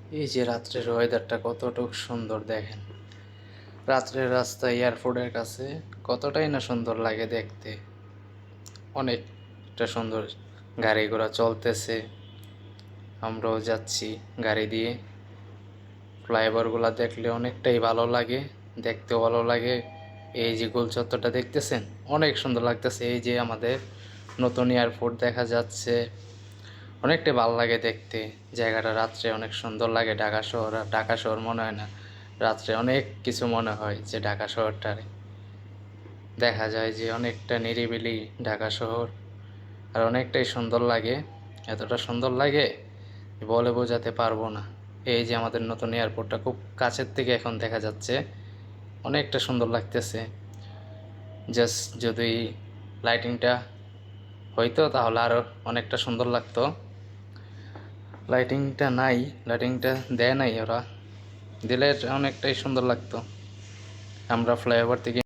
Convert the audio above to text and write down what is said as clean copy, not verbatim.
এই যে রাত্রের ওয়েদারটা কতটুক সুন্দর দেখেন। রাত্রের রাস্তা এয়ারপোর্টের কাছে কতটাই না সুন্দর লাগে দেখতে। অনেকটা সুন্দর, গাড়ি ঘোড়া চলতেছে, আমরাও যাচ্ছি গাড়ি দিয়ে। ফ্লাইওভারগুলো দেখলে অনেকটাই ভালো লাগে, দেখতেও ভালো লাগে। এই যে গোল চত্বরটা দেখতেছেন, অনেক সুন্দর লাগতেছে। এই যে আমাদের নতুন এয়ারপোর্ট দেখা যাচ্ছে, অনেকটাই ভালো লাগে দেখতে। জায়গাটা রাত্রে অনেক সুন্দর লাগে। ঢাকা শহর আর ঢাকা শহর মনে হয় না, রাত্রে অনেক কিছু মনে হয় যে ঢাকা শহরটারে দেখা যায় যে অনেকটা নিরিবিলি ঢাকা শহর। আর অনেকটাই সুন্দর লাগে, এতটা সুন্দর লাগে বলে বোঝাতে পারবো না। এই যে আমাদের নতুন এয়ারপোর্টটা খুব কাছের থেকে এখন দেখা যাচ্ছে, অনেকটা সুন্দর লাগতেছে। জাস্ট যদি লাইটিংটা হইতো তাহলে আরও অনেকটা সুন্দর লাগতো। লাইটিংটা নাই, লাইটিংটা দেয় নাই ওরা, দিলে অনেকটাই সুন্দর লাগতো। আমরা ফ্লাইওভার থেকে